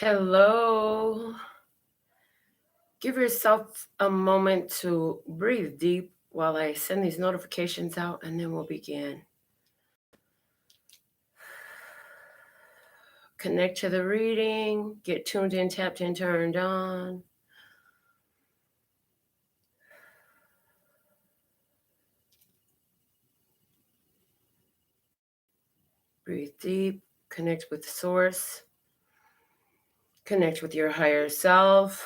Hello. Give yourself a moment to breathe deep while I send these notifications out, and then we'll begin. Connect to the reading, get tuned in, tapped in, turned on. Breathe deep, connect with source, connect with your higher self.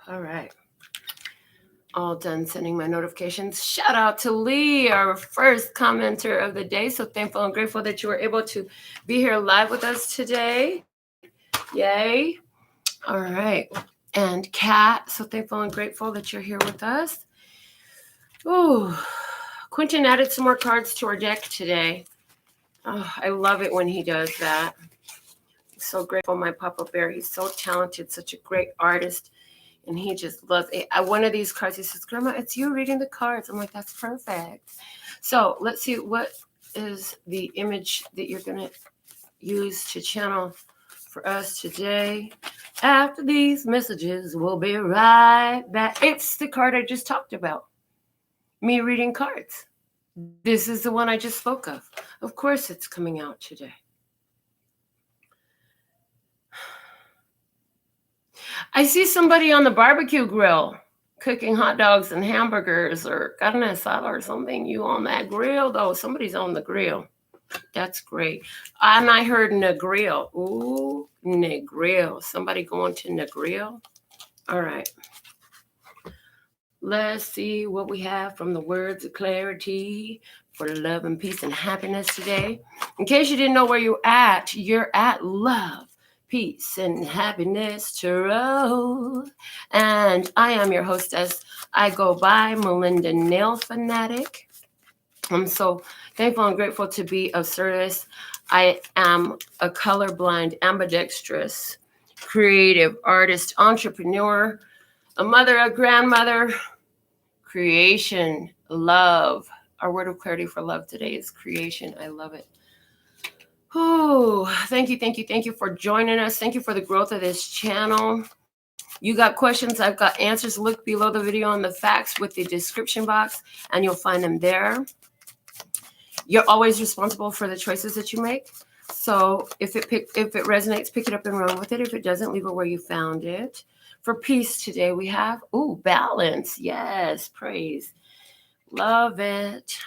All right. All done sending my notifications. Shout out to Lee, our first commenter of the day. So thankful and grateful that you were able to be here live with us today. Yay. All right. And Kat, so thankful and grateful that you're here with us. Ooh, Quentin added some more cards to our deck today. Oh, I love it when he does that. I'm so grateful, my Papa Bear. He's so talented, such a great artist. And he just loves it. One of these cards, he says, Grandma, it's you reading the cards. I'm like, that's perfect. So let's see, what is the image that you're going to use to channel for us today? After these messages, we'll be right back. It's the card I just talked about. Me reading cards. This is the one I just spoke of. Of course it's coming out today. I see somebody on the barbecue grill cooking hot dogs and hamburgers or carne asada or something. You on that grill, though? Somebody's on the grill. That's great. And I heard Negril. Ooh, Negril. Somebody going to Negril? All right. Let's see what we have from the words of clarity for love and peace and happiness today. In case you didn't know where you're at love, peace, and happiness tarot. And I am your hostess. I go by Melinda NailFanatic. I'm so thankful and grateful to be of service. I am a colorblind, ambidextrous, creative artist, entrepreneur, a mother, a grandmother, creation, love. Our word of clarity for love today is creation. I love it. Oh, thank you for joining us. Thank you for the growth of this channel. You got questions, I've got answers. Look below the video on the facts with the description box, and you'll find them there. You're always responsible for the choices that you make. So if it resonates, pick it up and run with it. If it doesn't, leave it where you found it. For peace today, we have, balance. Yes, praise. Love it.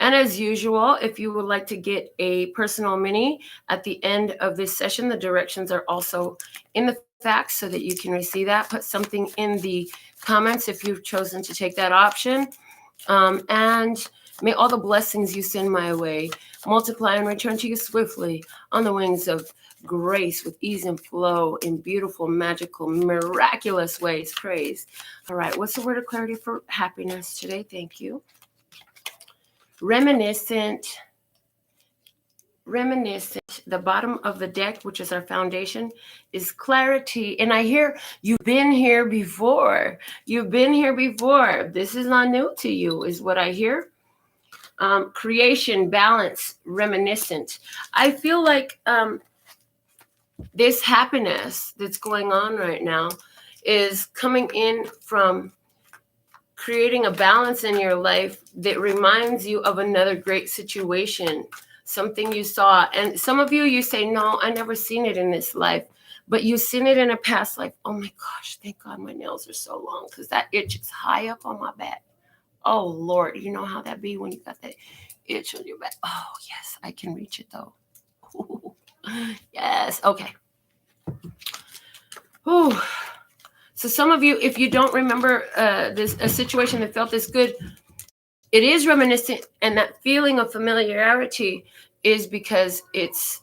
And as usual, if you would like to get a personal mini at the end of this session, the directions are also in the facts so that you can receive that. Put something in the comments if you've chosen to take that option. And may all the blessings you send my way multiply and return to you swiftly on the wings of grace with ease and flow in beautiful, magical, miraculous ways. Praise. All right. What's the word of clarity for happiness today? Thank you. Reminiscent the bottom of the deck, which is our foundation, is clarity. And I hear you've been here before. You've been here before. This is not new to you, is what I hear. Creation, balance, reminiscent. I feel like this happiness that's going on right now is coming in from creating a balance in your life that reminds you of another great situation, something you saw. And some of you say, no, I never seen it in this life, but you've seen it in a past life. Oh my gosh, thank God my nails are so long, because that itch is high up on my back. Oh Lord, you know how that be when you got that itch on your back. Oh yes, I can reach it though. Ooh, yes, okay. Ooh. So some of you, if you don't remember a situation that felt this good, it is reminiscent, and that feeling of familiarity is because it's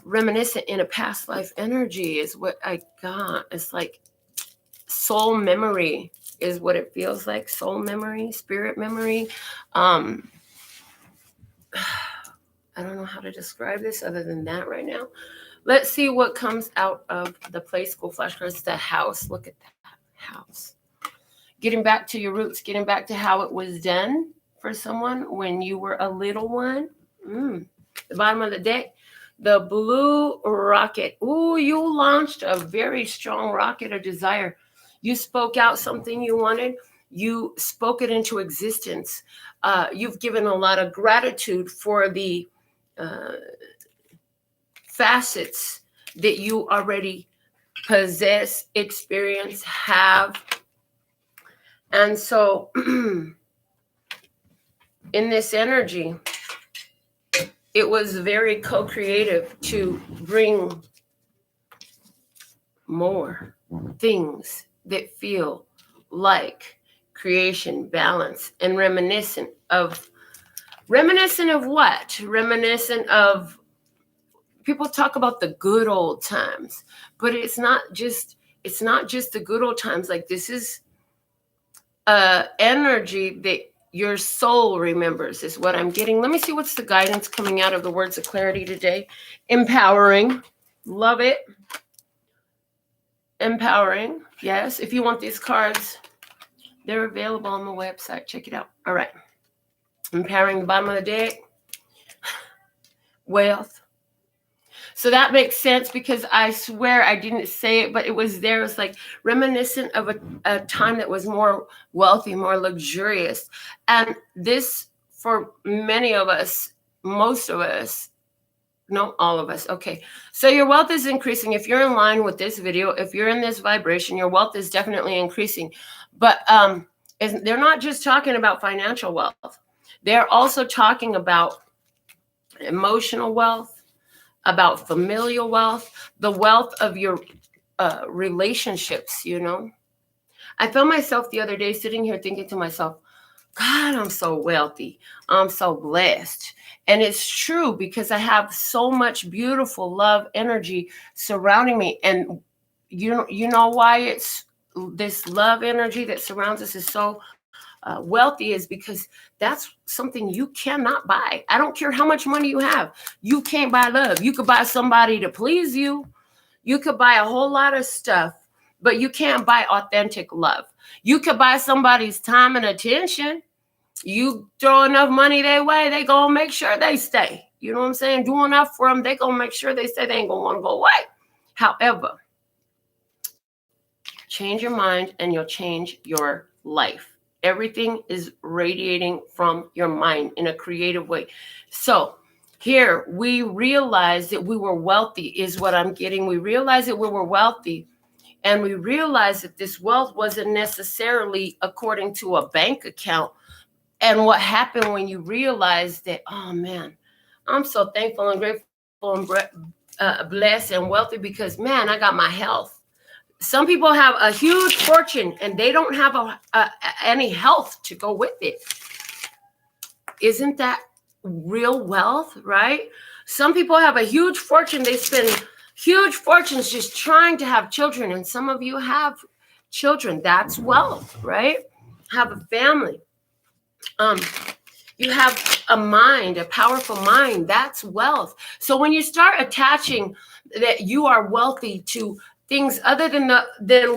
reminiscent in a past life energy is what I got. It's like soul memory is what it feels like. Soul memory, spirit memory. I don't know how to describe this other than that right now. Let's see what comes out of the Play School flashcards. The house. Look at that house. Getting back to your roots, getting back to how it was done for someone when you were a little one. The bottom of the deck, the blue rocket. Ooh, you launched a very strong rocket of desire. You spoke out something you wanted. You spoke it into existence. You've given a lot of gratitude for the facets that you already possess, experience, have. And so in this energy, it was very co-creative to bring more things that feel like creation, balance, and reminiscent of what? Reminiscent of, people talk about the good old times, but it's not just the good old times. Like, this is energy that your soul remembers, is what I'm getting. Let me see what's the guidance coming out of the words of clarity today. Empowering. Love it. Empowering. Yes. If you want these cards, they're available on the website. Check it out. All right. Empowering, the bottom of the deck. Wealth. So that makes sense, because I swear I didn't say it, but it was there. It's like reminiscent of a time that was more wealthy, more luxurious. And this, for many of us, most of us, no, all of us. Okay. So your wealth is increasing. If you're in line with this video, if you're in this vibration, your wealth is definitely increasing. But they're not just talking about financial wealth. They're also talking about emotional wealth, about familial wealth, the wealth of your relationships, you know. I found myself the other day sitting here thinking to myself, God, I'm so wealthy. I'm so blessed. And it's true, because I have so much beautiful love energy surrounding me. And you know why it's this love energy that surrounds us is so wealthy, is because that's something you cannot buy. I don't care how much money you have. You can't buy love. You could buy somebody to please you. You could buy a whole lot of stuff, but you can't buy authentic love. You could buy somebody's time and attention. You throw enough money their way, they gonna make sure they stay. You know what I'm saying? Do enough for them, they gonna make sure they stay. They ain't gonna want to go away. However, change your mind and you'll change your life. Everything is radiating from your mind in a creative way. So here we realized that we were wealthy, is what I'm getting. We realized that we were wealthy, and we realized that this wealth wasn't necessarily according to a bank account. And what happened when you realize that, oh man, I'm so thankful and grateful and blessed and wealthy, because man, I got my health. Some people have a huge fortune and they don't have any health to go with it. Isn't that real wealth, right? Some people have a huge fortune. They spend huge fortunes just trying to have children. And some of you have children. That's wealth, right? Have a family. You have a mind, a powerful mind. That's wealth. So when you start attaching that you are wealthy to things other than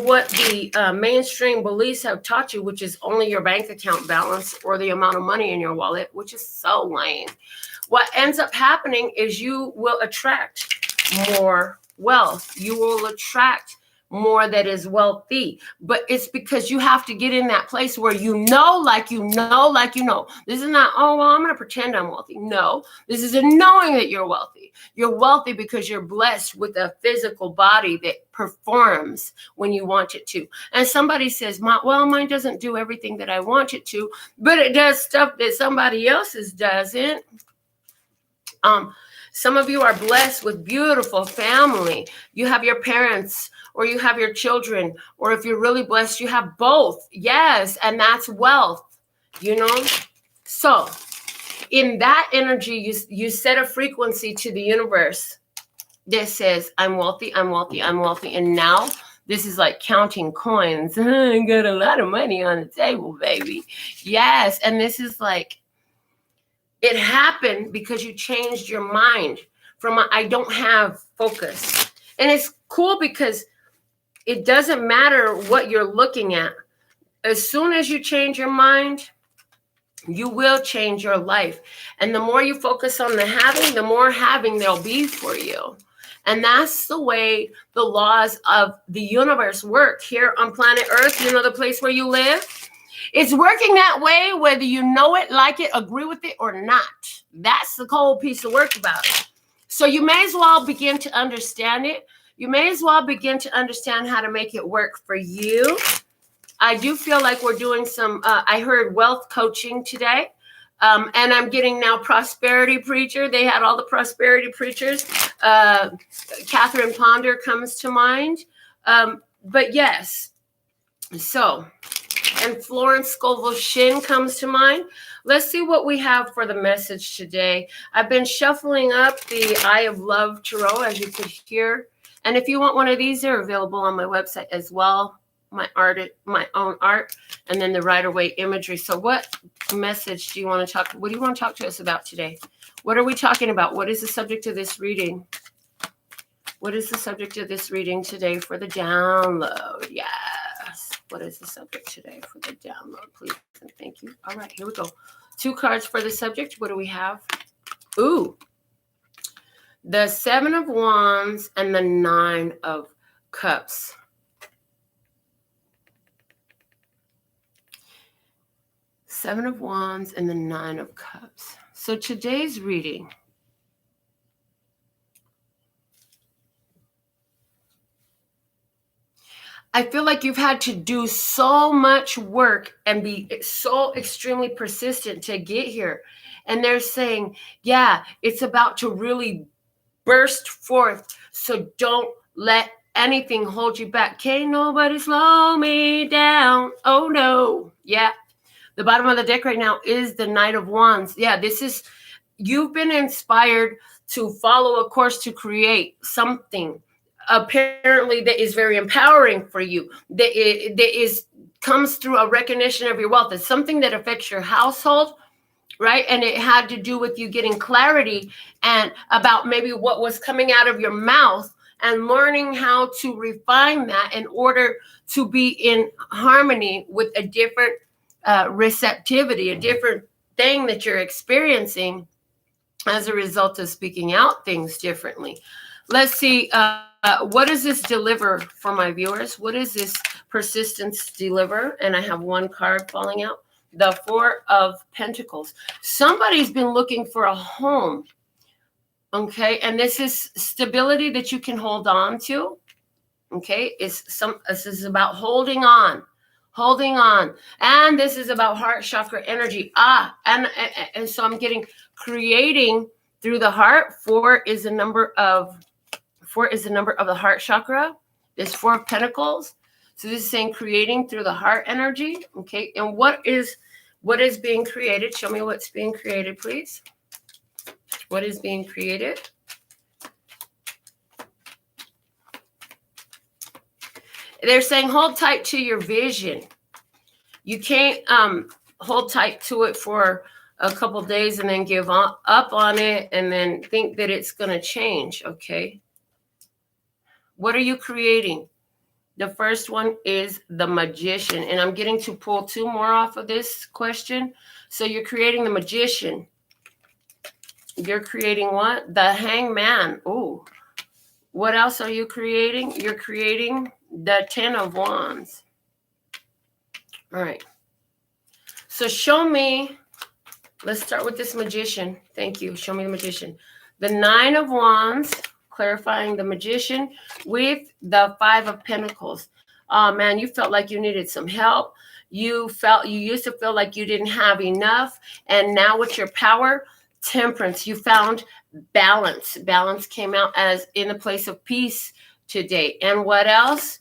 what the mainstream beliefs have taught you, which is only your bank account balance or the amount of money in your wallet, which is so lame. What ends up happening is you will attract more wealth. You will attract more that is wealthy. But it's because you have to get in that place where you know, like you know, like you know. This is not, oh, well, I'm going to pretend I'm wealthy. No, this is a knowing that you're wealthy. You're wealthy because you're blessed with a physical body that performs when you want it to. And somebody says, well, mine doesn't do everything that I want it to, but it does stuff that somebody else's doesn't. Some of you are blessed with beautiful family. You have your parents or you have your children, or if you're really blessed, you have both. Yes, and that's wealth, you know? So in that energy, you set a frequency to the universe that says, I'm wealthy, I'm wealthy, I'm wealthy. And now this is like counting coins. I got a lot of money on the table, baby. Yes, and this is like, it happened because you changed your mind from I don't have focus. And it's cool because it doesn't matter what you're looking at. As soon as you change your mind, you will change your life. And the more you focus on the having, the more having there'll be for you. And that's the way the laws of the universe work here on planet Earth, you know, the place where you live. It's working that way, whether you know it, like it, agree with it, or not. That's the whole piece of work about it. So you may as well begin to understand it. You may as well begin to understand how to make it work for you. I do feel like we're doing some, I heard wealth coaching today. And I'm getting now prosperity preacher. They had all the prosperity preachers. Catherine Ponder comes to mind. But yes, so... and Florence Scoville Shin comes to mind. Let's see what we have for the message today. I've been shuffling up the Eye of Love Tarot, as you could hear. And if you want one of these, they're available on my website as well. My own art, and then the Rider-Waite imagery. So what message do you want to talk? What do you want to talk to us about today? What are we talking about? What is the subject of this reading? What is the subject of this reading today for the download? Yes. What is the subject today for the download, please? And thank you. All right, here we go. 2 cards for the subject. What do we have? Ooh. The 7 of Wands and the 9 of Cups. Seven of Wands and the 9 of Cups. So today's reading, I feel like you've had to do so much work and be so extremely persistent to get here. And they're saying, yeah, it's about to really burst forth. So don't let anything hold you back. Can't nobody slow me down. Oh, no. Yeah. The bottom of the deck right now is the Knight of Wands. Yeah, this is, you've been inspired to follow a course to create something apparently that is very empowering for you, that comes through a recognition of your wealth. It's something that affects your household, right? And it had to do with you getting clarity and about maybe what was coming out of your mouth and learning how to refine that in order to be in harmony with a different receptivity, a different thing that you're experiencing as a result of speaking out things differently. Let's see, what does this deliver for my viewers? What does this persistence deliver? And I have 1 card falling out. The 4 of Pentacles. Somebody's been looking for a home. Okay, and this is stability that you can hold on to. Okay, this is about holding on. Holding on. And this is about heart chakra energy. And so I'm getting creating through the heart. 4 is the number of the heart chakra. There's 4 of Pentacles. So this is saying creating through the heart energy. Okay. And what is being created? Show me what's being created, please. What is being created? They're saying hold tight to your vision. You can't hold tight to it for a couple days and then give up on it and then think that it's going to change. Okay. What are you creating? The first one is the Magician. And I'm getting to pull two more off of this question. So you're creating the Magician. You're creating what? The Hangman. Ooh. What else are you creating? You're creating the Ten of Wands. All right. So show me. Let's start with this Magician. Thank you. Show me the Magician. The Nine of Wands, clarifying the Magician with the Five of Pentacles. Oh, man, you felt like you needed some help. You used to feel like you didn't have enough. And now with your power, Temperance, you found balance. Balance came out as in a place of peace today. And what else?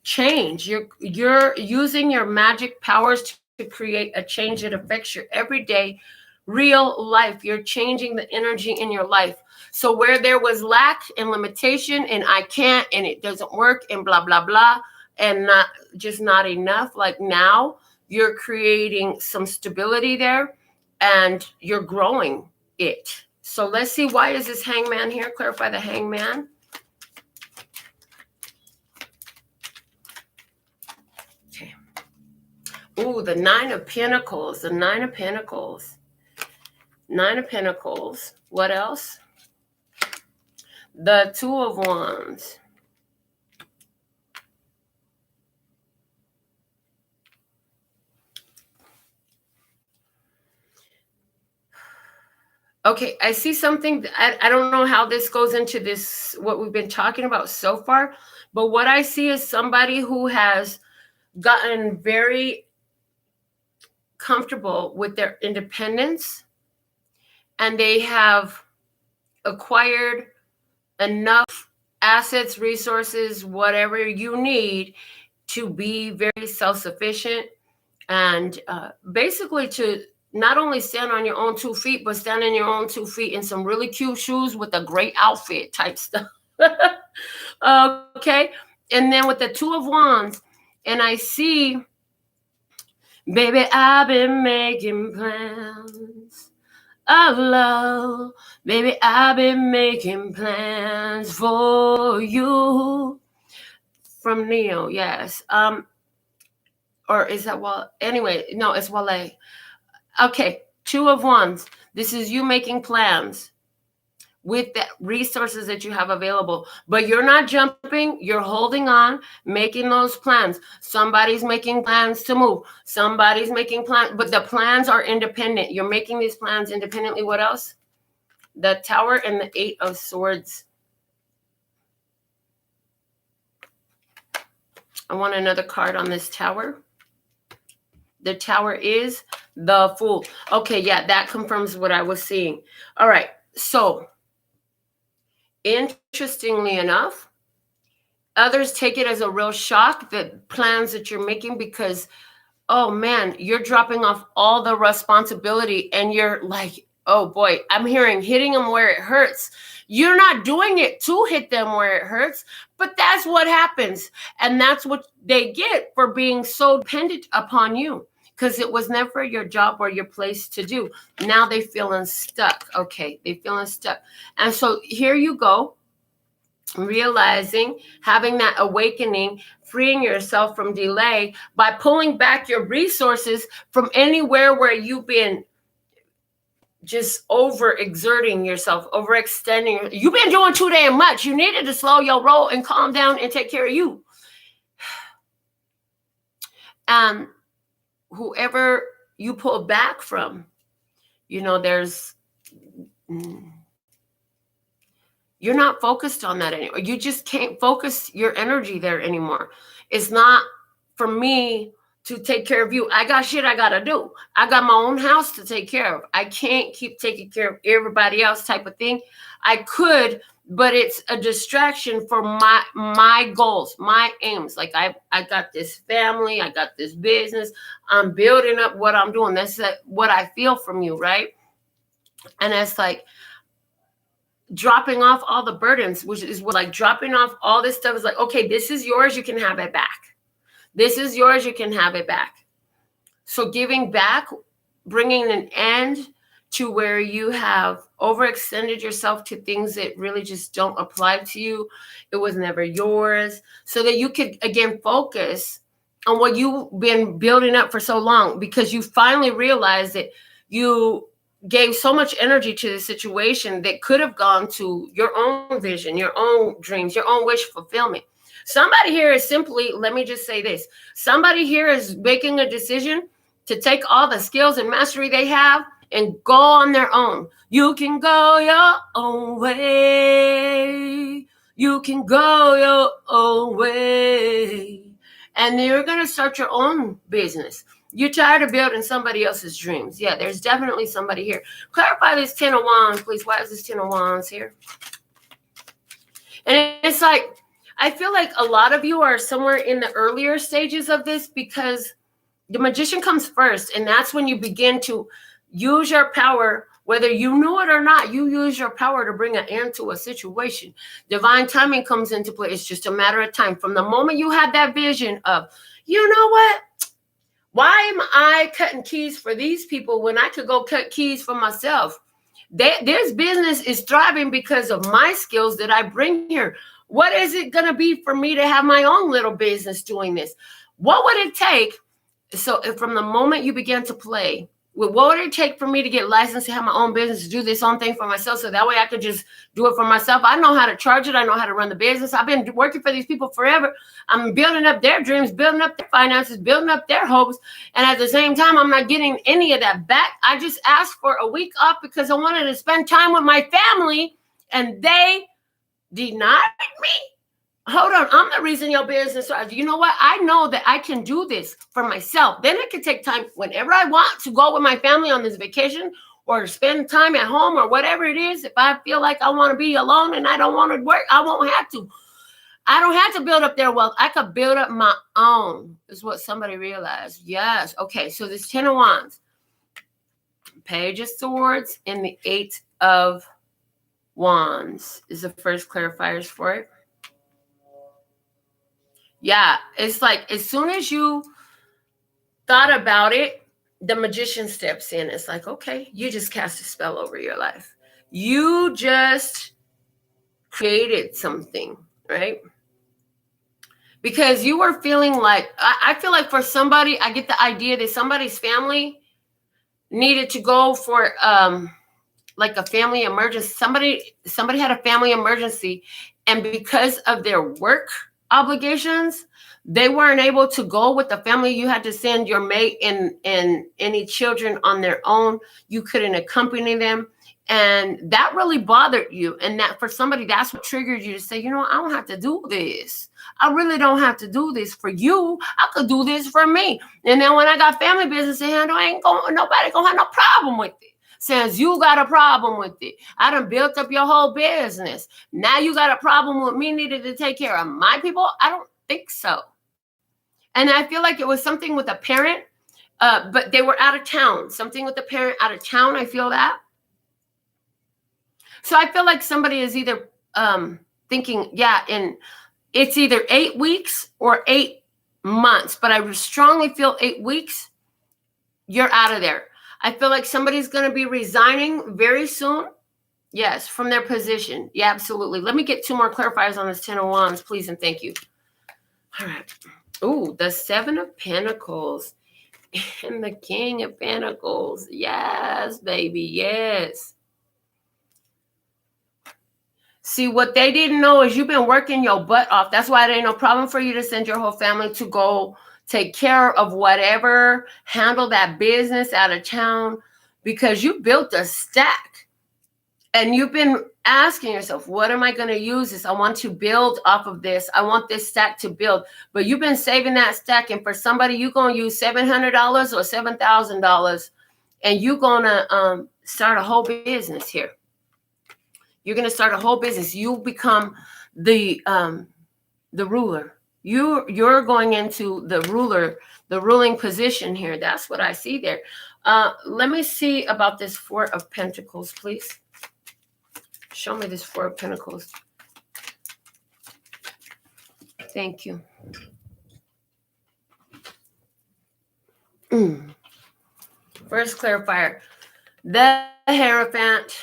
Change. You're using your magic powers to create a change that affects your everyday real life. You're changing the energy in your life. So where there was lack and limitation and I can't and it doesn't work and blah, blah, blah, and not enough, like now you're creating some stability there and you're growing it. So let's see, why is this Hangman here? Clarify the Hangman. Ooh, the Nine of Pentacles, the Nine of Pentacles. Nine of Pentacles. What else? The Two of Wands. Okay, I see something. I don't know how this goes into this, what we've been talking about so far, but what I see is somebody who has gotten very comfortable with their independence and they have acquired enough assets, resources, whatever you need to be very self-sufficient and basically to not only stand on your own 2 feet, but stand on your own 2 feet in some really cute shoes with a great outfit type stuff. Okay. And then with the Two of Wands, and I see, baby, I've been making plans of love. Baby, I've been making plans for you. From Neo, yes. Or is that Wale? Anyway, no, it's Wale. Okay, Two of Wands. This is you making plans with the resources that you have available, but you're not jumping, you're holding on, making those plans. Somebody's making plans to move. Somebody's making plans, but the plans are independent. You're making these plans independently. What else? The Tower and the Eight of Swords. I want another card on this Tower. The Tower is the Fool. Okay, yeah, that confirms what I was seeing. All right, so interestingly enough, others take it as a real shock, the plans that you're making, because, oh man, you're dropping off all the responsibility and you're like, oh boy, I'm hearing hitting them where it hurts. You're not doing it to hit them where it hurts, but that's what happens. And that's what they get for being so dependent upon you, because it was never your job or your place to do. Now they feeling stuck. Okay, they feeling stuck. And so here you go, realizing, having that awakening, freeing yourself from delay by pulling back your resources from anywhere where you've been just overexerting yourself, overextending. You've been doing too damn much. You needed to slow your roll and calm down and take care of you. Whoever you pull back from, you know, you're not focused on that anymore. You just can't focus your energy there anymore. It's not for me to take care of you. I got shit I got to do. I got my own house to take care of. I can't keep taking care of everybody else type of thing. I could, but it's a distraction for my goals, my aims. Like I got this family, I got this business. I'm building up what I'm doing. That's what I feel from you, right? And it's like dropping off all the burdens, which is what, like dropping off all this stuff is like, okay, this is yours. You can have it back. This is yours. You can have it back. So giving back bringing an end to where you have overextended yourself to things that really just don't apply to you. It was never yours. So that you could, again, focus on what you've been building up for so long, because you finally realized that you gave so much energy to the situation that could have gone to your own vision, your own dreams, your own wish fulfillment. Somebody here is simply, let me just say this, somebody here is making a decision to take all the skills and mastery they have and go on their own. You can go your own way. You can go your own way. And you're going to start your own business. You're tired of building somebody else's dreams. Yeah, there's definitely somebody here. Clarify this 10 of Wands, please. Why is this 10 of Wands here? And it's like, I feel like a lot of you are somewhere in the earlier stages of this, because the Magician comes first. And that's when you begin to use your power, whether you know it or not. You use your power to bring an end to a situation. Divine timing comes into play. It's just a matter of time. From the moment you had that vision of, you know what? Why am I cutting keys for these people when I could go cut keys for myself? This business is thriving because of my skills that I bring here. What is it going to be for me to have my own little business doing this? What would it take? So from the moment you began to play, what would it take for me to get licensed to have my own business, to do this own thing for myself, so that way I could just do it for myself? I know how to charge it. I know how to run the business. I've been working for these people forever. I'm building up their dreams, building up their finances, building up their hopes. And at the same time, I'm not getting any of that back. I just asked for a week off because I wanted to spend time with my family, and they denied me. Hold on, I'm the reason your business starts. You know what? I know that I can do this for myself. Then I can take time whenever I want to go with my family on this vacation, or spend time at home, or whatever it is. If I feel like I want to be alone and I don't want to work, I won't have to. I don't have to build up their wealth. I could build up my own, is what somebody realized. Yes. Okay, so this 10 of Wands, Page of Swords, and the 8 of Wands is the first clarifiers for it. Yeah, it's like as soon as you thought about it, the Magician steps in. It's like, okay, you just cast a spell over your life. You just created something, right? Because you were feeling like, I feel like for somebody, I get the idea that somebody's family needed to go for like a family emergency. Somebody had a family emergency, and because of their work obligations, they weren't able to go with the family. You had to send your mate and any children on their own. You couldn't accompany them. And that really bothered you. And that for somebody, that's what triggered you to say, you know, I don't have to do this. I really don't have to do this for you. I could do this for me. And then when I got family business to handle, nobody gonna have no problem with it. Since you got a problem with it, I done built up your whole business. Now you got a problem with me needing to take care of my people? I don't think so. And I feel like it was something with a parent, but they were out of town. Something with the parent out of town, I feel that. So I feel like somebody is either thinking, yeah, and it's either 8 weeks or 8 months, but I strongly feel 8 weeks, you're out of there. I feel like somebody's going to be resigning very soon. Yes, from their position. Yeah, absolutely. Let me get 2 more clarifiers on this 10 of Wands, please, and thank you. All right. Ooh, the 7 of Pentacles and the King of Pentacles. Yes, baby, yes. See, what they didn't know is you've been working your butt off. That's why it ain't no problem for you to send your whole family to go take care of whatever, handle that business out of town, because you built a stack. And you've been asking yourself, what am I going to use this? I want to build off of this. I want this stack to build. But you've been saving that stack. And for somebody, you're going to use $700 or $7,000. And you're going to start a whole business here. You're going to start a whole business. You become the ruler. You're going into the ruling position here. That's what I see there. Let me see about this 4 of Pentacles, please. Show me this 4 of Pentacles. Thank you. First clarifier, the Hierophant.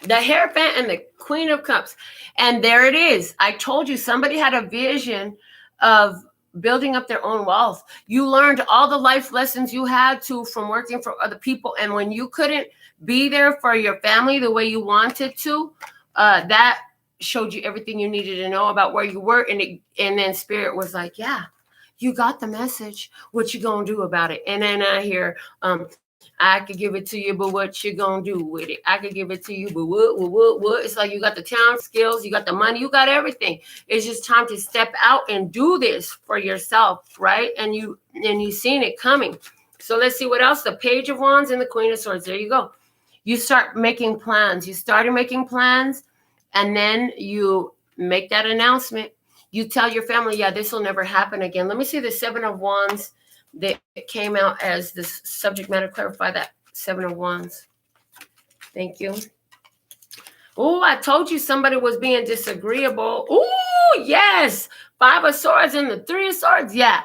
The Hierophant and the Queen of Cups. And there it is. I told you somebody had a vision of building up their own wealth. You learned all the life lessons you had to from working for other people. And when you couldn't be there for your family the way you wanted to, that showed you everything you needed to know about where you were. And then Spirit was like, yeah, you got the message. What you gonna do about it? And then I hear, I could give it to you, but what you gonna do with it? I could give it to you, but what? It's like you got the talent, skills, you got the money, you got everything. It's just time to step out and do this for yourself, right? And you seen it coming. So let's see what else. The Page of Wands and the Queen of Swords. There you go. You start making plans. You started making plans, and then you make that announcement. You tell your family, yeah, this will never happen again. Let me see the Seven of Wands. That came out as this subject matter. Clarify that. Seven of Wands. Thank you. Oh, I told you somebody was being disagreeable. Oh, yes. Five of Swords and the Three of Swords. Yeah.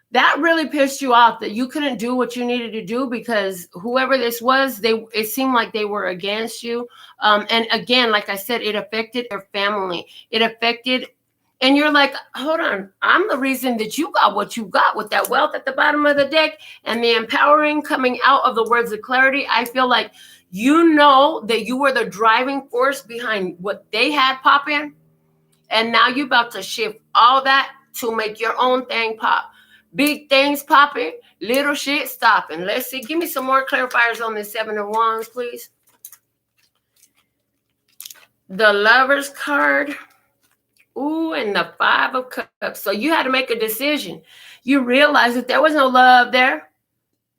That really pissed you off that you couldn't do what you needed to do because whoever this was, it seemed like they were against you. And again, like I said, it affected their family. It affected. And you're like, hold on, I'm the reason that you got what you got with that wealth at the bottom of the deck and the empowering coming out of the words of clarity. I feel like you know that you were the driving force behind what they had pop in. And now you're about to shift all that to make your own thing pop. Big things popping, little shit stopping. Let's see. Give me some more clarifiers on this Seven of Wands, please. The Lover's card. Ooh, and the Five of Cups. So you had to make a decision. You realized that there was no love there.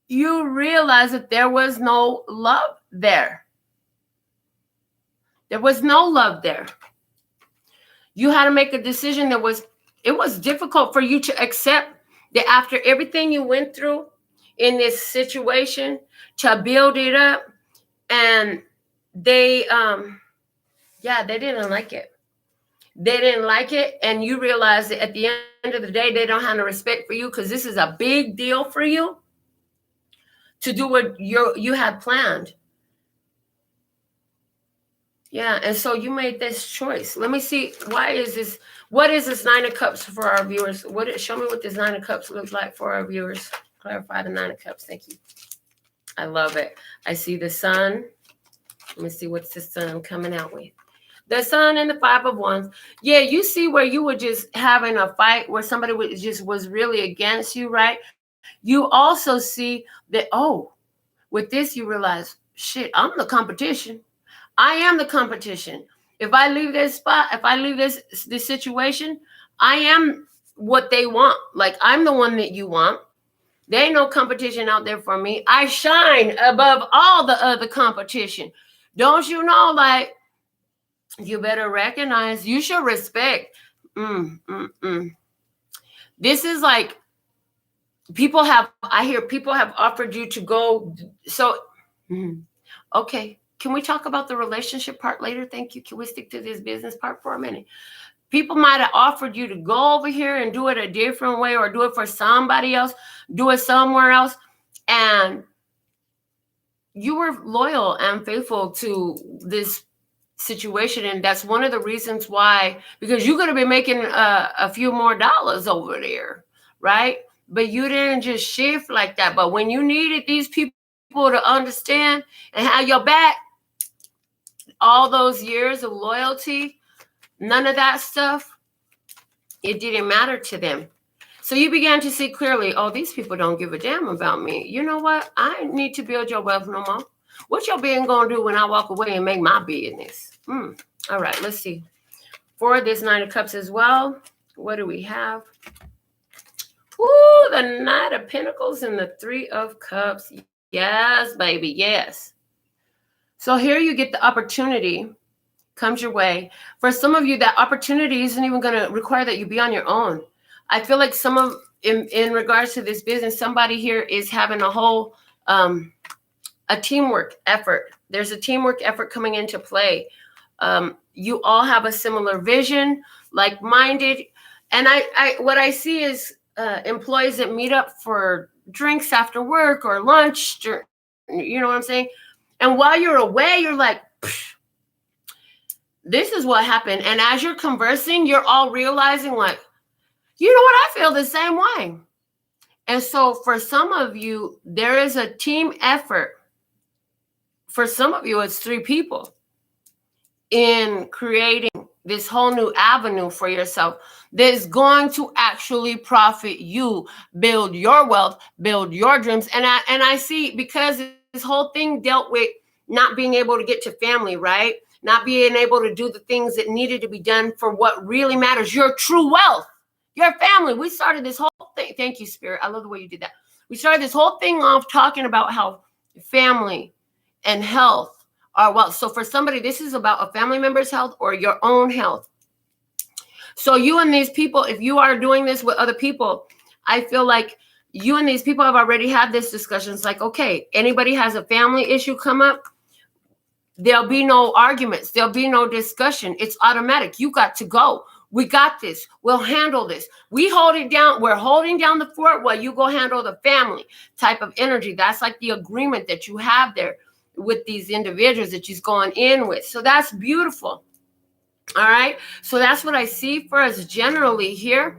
You realized that there was no love there. There was no love there. You had to make a decision it was difficult for you to accept that after everything you went through in this situation to build it up, and they didn't like it. They didn't like it, and you realize that at the end of the day, they don't have no respect for you because this is a big deal for you to do what you had planned. Yeah, and so you made this choice. Let me see. What is this Nine of Cups for our viewers? Show me what this Nine of Cups looks like for our viewers. Clarify the Nine of Cups. Thank you. I love it. I see the Sun. Let me see what's the Sun coming out with. The Sun and the Five of Wands. Yeah, you see where you were just having a fight where somebody was really against you, right? You also see that, with this you realize, shit, I'm the competition. I am the competition. If I leave this spot, if I leave this situation, I am what they want. Like, I'm the one that you want. There ain't no competition out there for me. I shine above all the other competition. Don't you know, like, you better recognize, you should respect. This is like, I hear people have offered you to go. So, okay. Can we talk about the relationship part later? Thank you. Can we stick to this business part for a minute? People might have offered you to go over here and do it a different way or do it for somebody else, do it somewhere else. And you were loyal and faithful to this situation. And that's one of the reasons why, because you're going to be making a few more dollars over there, right? But you didn't just shift like that. But when you needed these people to understand and have your back, all those years of loyalty, none of that stuff, it didn't matter to them. So you began to see clearly, these people don't give a damn about me. You know what? I need to build your wealth no more. What your being going to do when I walk away and make my business? All right, let's see. For this Nine of Cups as well, what do we have? Ooh, the Knight of Pentacles and the Three of Cups. Yes, baby, yes. So here you get the opportunity comes your way. For some of you, that opportunity isn't even going to require that you be on your own. I feel like in regards to this business, somebody here is having a whole, a teamwork effort. There's a teamwork effort coming into play. You all have a similar vision, like-minded. And what I see is employees that meet up for drinks after work or lunch, or, you know what I'm saying? And while you're away, you're like, this is what happened. And as you're conversing, you're all realizing like, you know what? I feel the same way. And so for some of you, there is a team effort. For some of you, it's 3 people in creating this whole new avenue for yourself that's going to actually profit you, build your wealth, build your dreams. And I see, because this whole thing dealt with not being able to get to family, right? Not being able to do the things that needed to be done for what really matters, your true wealth, your family. We started this whole thing. Thank you, Spirit. I love the way you did that. We started this whole thing off talking about how family and health are wealth. So for somebody, this is about a family member's health or your own health. So you and these people, if you are doing this with other people, I feel like you and these people have already had this discussion. It's like, okay, anybody has a family issue come up, there'll be no arguments. There'll be no discussion. It's automatic. You got to go. We got this. We'll handle this. We hold it down. We're holding down the fort while you go handle the family type of energy. That's like the agreement that you have there with these individuals that you're going in with. So that's beautiful. All right. So that's what I see for us generally here.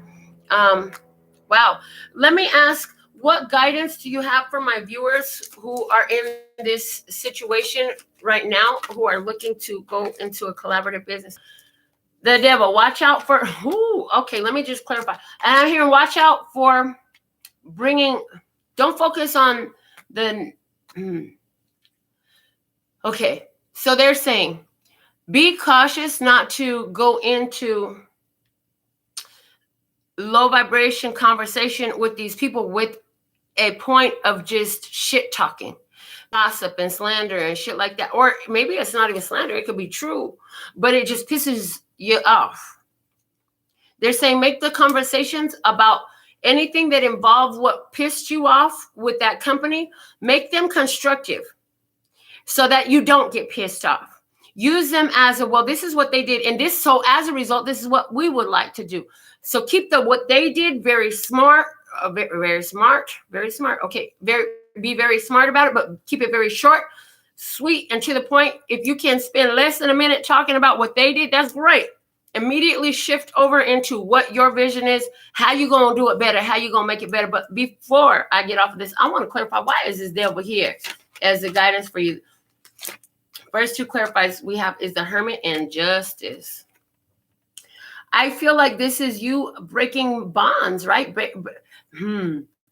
Wow. Let me ask, what guidance do you have for my viewers who are in this situation right now, who are looking to go into a collaborative business? The devil, watch out for, okay, let me just clarify. And I'm hearing watch out for bringing, don't focus on the, okay. So they're saying, be cautious not to go into low vibration conversation with these people with a point of just shit talking, gossip and slander and shit like that. Or maybe it's not even slander. It could be true, but it just pisses you off. They're saying make the conversations about anything that involves what pissed you off with that company, make them constructive so that you don't get pissed off. Use them as a, well, this is what they did. And this, so as a result, this is what we would like to do. So keep what they did very smart, very smart. Okay. Be very smart about it, but keep it very short, sweet, and to the point. If you can spend less than a minute talking about what they did, that's great. Immediately shift over into what your vision is, how you going to do it better, how you going to make it better. But before I get off of this, I want to clarify, why is this devil here as the guidance for you? First 2 clarifies we have is the Hermit and Justice. I feel like this is you breaking bonds, right?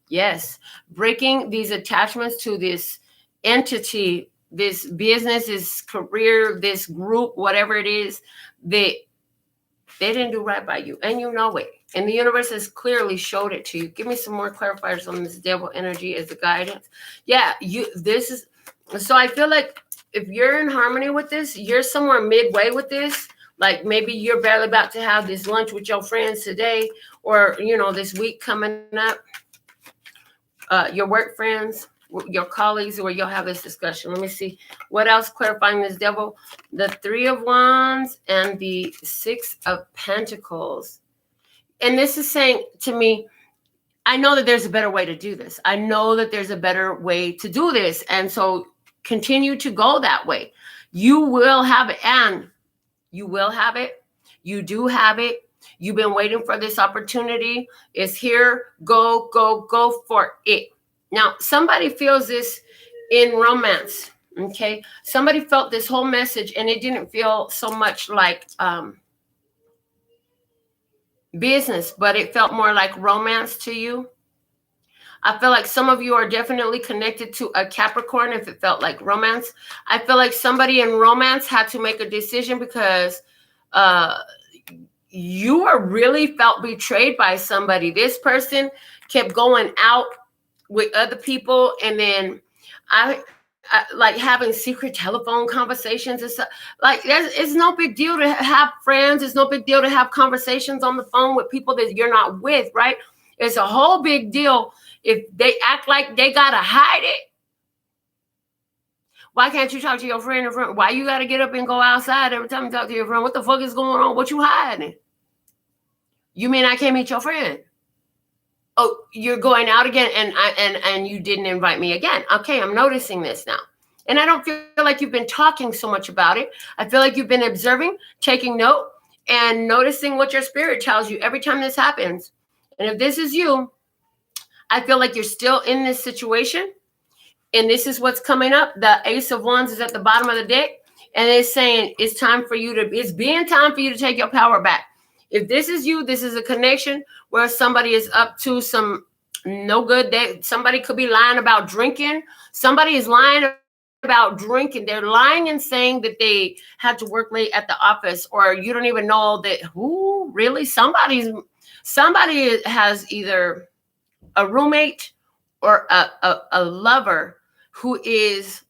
Yes. Breaking these attachments to this entity, this business, this career, this group, whatever it is, they didn't do right by you. And you know it. And the universe has clearly showed it to you. Give me some more clarifiers on this devil energy as the guidance. Yeah, so I feel like if you're in harmony with this, you're somewhere midway with this. Like maybe you're barely about to have this lunch with your friends today, or, this week coming up, your work friends, your colleagues, where you'll have this discussion. Let me see what else clarifying this devil. The 3 of Wands and the 6 of Pentacles. And this is saying to me, I know that there's a better way to do this. I know that there's a better way to do this. And so continue to go that way. You will have it, and you will have it. You do have it. You've been waiting for this opportunity. It's here. Go, go, go for it. Now, somebody feels this in romance, okay? Somebody felt this whole message, and it didn't feel so much like business, but it felt more like romance to you. I feel like some of you are definitely connected to a Capricorn if it felt like romance. I feel like somebody in romance had to make a decision because you were really felt betrayed by somebody. This person kept going out with other people, and then I like having secret telephone conversations and stuff. Like it's no big deal to have friends. It's no big deal to have conversations on the phone with people that you're not with, right? It's a whole big deal if they act like they gotta hide it. Why can't you talk to your friend? Why you gotta get up and go outside every time you talk to your friend? What the fuck is going on? What you hiding? You mean I can't meet your friend? oh, you're going out again, and you didn't invite me again. Okay, I'm noticing this now. And I don't feel like you've been talking so much about it. I feel like you've been observing, taking note, and noticing what your spirit tells you every time this happens. And if this is you, I feel like you're still in this situation. And this is what's coming up. The Ace of Wands is at the bottom of the deck. And it's saying it's time for you to, it's being time for you to take your power back. If this is you, this is a connection where somebody is up to some no good. Somebody could be lying about drinking. Somebody is lying about drinking. They're lying and saying that they had to work late at the office, or you don't even know that. Who really? Somebody has either a roommate or a lover who is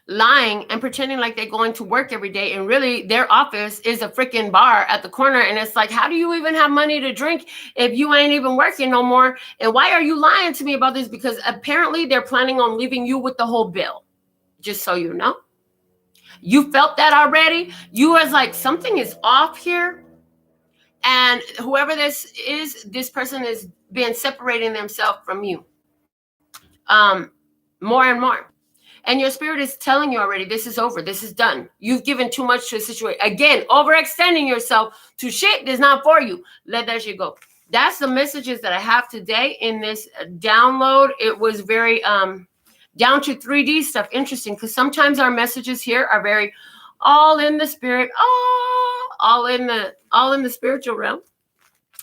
lying and pretending like they're going to work every day, and really their office is a freaking bar at the corner. And it's like, how do you even have money to drink if you ain't even working no more? And why are you lying to me about this? Because apparently they're planning on leaving you with the whole bill. Just so you know, you felt that already. You was like, something is off here. And whoever this is, this person is been separating themselves from you more and more. And your spirit is telling you already, this is over. This is done. You've given too much to a situation. Again, overextending yourself to shit that's not for you. Let that shit go. That's the messages that I have today in this download. It was very down to 3D stuff. Interesting, because sometimes our messages here are very all in the spirit, all in the spiritual realm.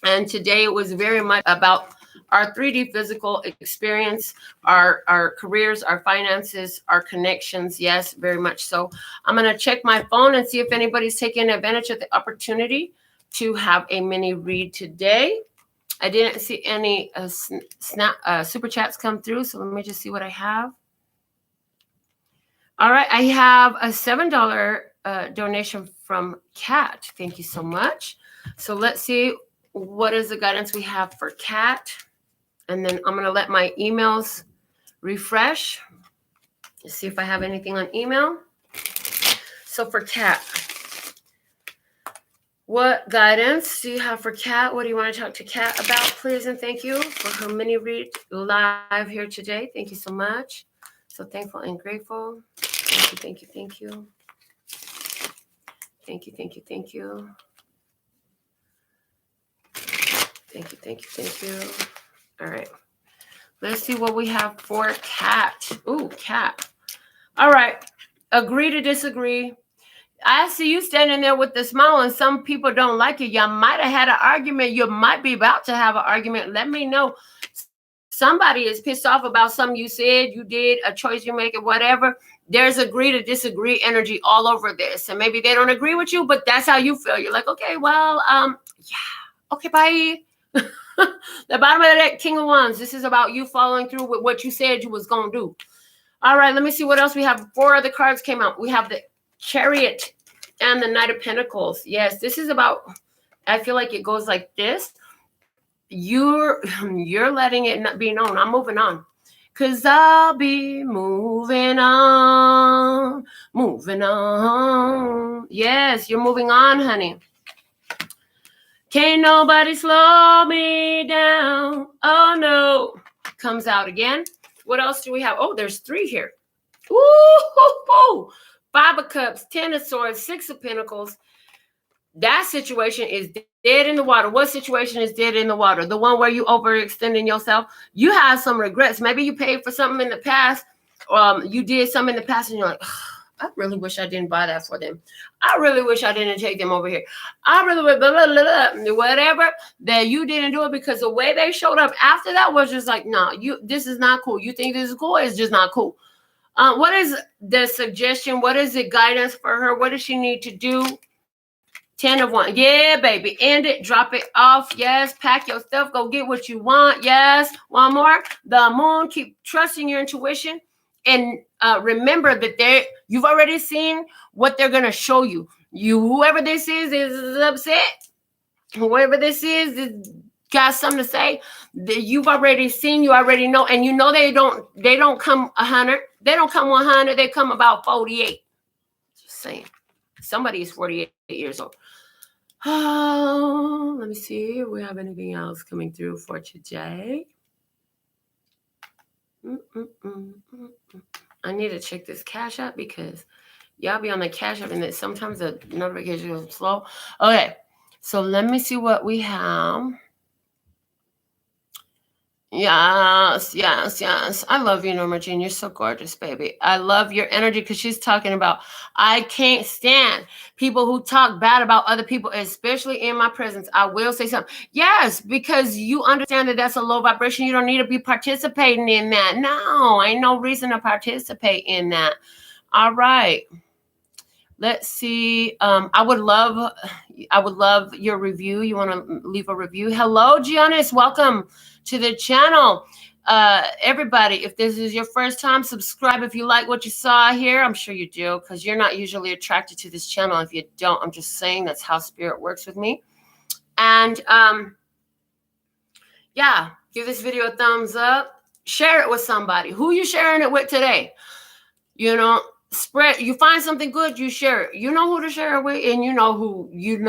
And today it was very much about our 3D physical experience, our careers, our finances, our connections. Yes, very much so. I'm going to check my phone and see if anybody's taking advantage of the opportunity to have a mini read today. I didn't see any super chats come through, so let me just see what I have. All right, I have a $7 donation from Kat. Thank you so much. So let's see what is the guidance we have for Kat. And then I'm going to let my emails refresh. Let's see if I have anything on email. So for Kat, what guidance do you have for Kat? What do you want to talk to Kat about, please? And thank you for her mini read live here today. Thank you so much. So thankful and grateful. Thank you, thank you, thank you. Thank you, thank you, thank you. Thank you, thank you, thank you. All right. Let's see what we have for Kat. Ooh, Kat. All right. Agree to disagree. I see you standing there with the smile, and some people don't like it. You might have had an argument. You might be about to have an argument. Let me know. Somebody is pissed off about something you said, you did, a choice you make, or whatever. There's agree to disagree energy all over this. And maybe they don't agree with you, but that's how you feel. You're like, okay, well, yeah. Okay, bye. The bottom of that King of Wands. This is about you following through with what you said you was going to do. All right, let me see what else we have. 4 other cards came out. We have the Chariot and the Knight of Pentacles. Yes, this is about, I feel like it goes like this. You're letting it not be known. I'm moving on. Because I'll be moving on. Moving on. Yes, you're moving on, honey. Can't nobody slow me down. Oh, no. Comes out again. What else do we have? Oh, there's 3 here. Ooh, 5 of Cups, 10 of Swords, 6 of Pentacles. That situation is dead in the water. What situation is dead in the water? The one where you overextending yourself. You have some regrets. Maybe you paid for something in the past. You did something in the past and you're like, I really wish I didn't buy that for them. I really wish I didn't take them over here. I really would, blah, blah, blah, blah, whatever, that you didn't do it because the way they showed up after that was just like, no, this is not cool. You think this is cool? It's just not cool. What is the suggestion? What is the guidance for her? What does she need to do? 10 of Wands. Yeah, baby. End it. Drop it off. Yes. Pack your stuff. Go get what you want. Yes. One more. The Moon. Keep trusting your intuition. And remember that you've already seen what they're going to show you. Whoever this is upset. Whoever this is got something to say. You've already seen, you already know. And you know they don't come 100. They don't come 100. They come about 48. Just saying. Somebody is 48 years old. Oh, let me see if we have anything else coming through for today. I need to check this Cash App because y'all be on the Cash App and then sometimes the notification goes slow. Okay, so let me see what we have. Yes. I love you, Norma Jean. You're so gorgeous, baby. I love your energy because she's talking about, I can't stand people who talk bad about other people, especially in my presence. I will say something. Yes, because you understand that that's a low vibration. You don't need to be participating in that. No, ain't no reason to participate in that. All right. Let's see. I would love your review. You want to leave a review? Hello, Giannis. Welcome to the channel. Everybody, if this is your first time, subscribe if you like what you saw here. I'm sure you do, because you're not usually attracted to this channel. If you don't, I'm just saying that's how spirit works with me. And yeah, give this video a thumbs up. Share it with somebody. Who you sharing it with today? You know, spread. You find something good, you share it. You know who to share it with, and you know who you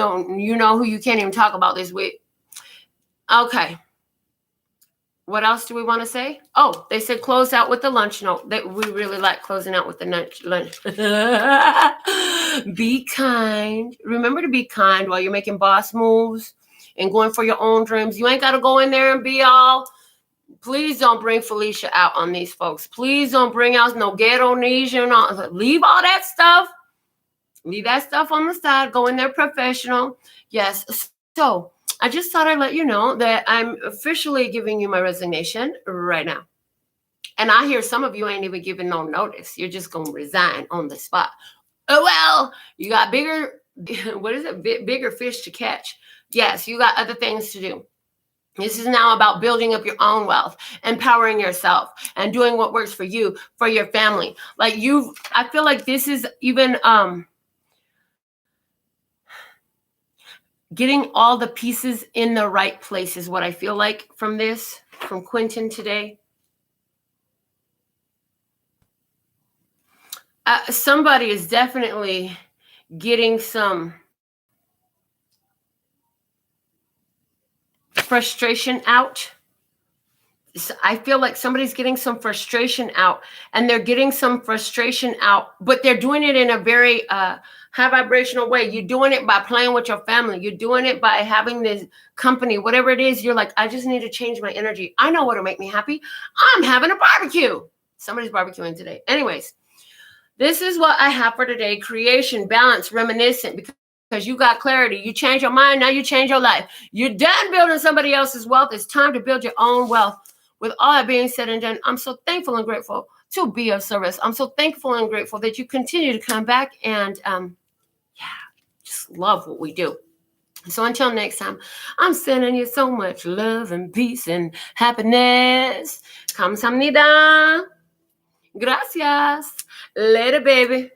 can't even talk about this with. Okay. What else do we want to say? Oh, they said close out with the lunch note. That we really like closing out with the lunch. Be kind. Remember to be kind while you're making boss moves and going for your own dreams. You ain't got to go in there and be all. Please don't bring Felicia out on these folks. Please don't bring out no ghetto-nesia and all. Leave all that stuff. Leave that stuff on the side. Go in there professional. Yes. So I just thought I'd let you know that I'm officially giving you my resignation right now. And I hear some of you ain't even giving no notice. You're just going to resign on the spot. Oh, well, you got bigger fish to catch. Yes, you got other things to do. This is now about building up your own wealth, empowering yourself, and doing what works for you, for your family. I feel like this is even getting all the pieces in the right place is what I feel like from Quentin today. Somebody is definitely getting some frustration out. So I feel like somebody's getting some frustration out, and they're getting some frustration out, but they're doing it in a very high vibrational way. You're doing it by playing with your family. You're doing it by having this company, whatever it is. You're like, I just need to change my energy. I know what'll make me happy. I'm having a barbecue. Somebody's barbecuing today. Anyways, this is what I have for today. Creation, balance, reminiscent, because you got clarity. You change your mind. Now you change your life. You're done building somebody else's wealth. It's time to build your own wealth. With all that being said and done, I'm so thankful and grateful to be of service. I'm so thankful and grateful that you continue to come back and, just love what we do. So until next time, I'm sending you so much love and peace and happiness. Kamsahamnida. Gracias. Later, baby.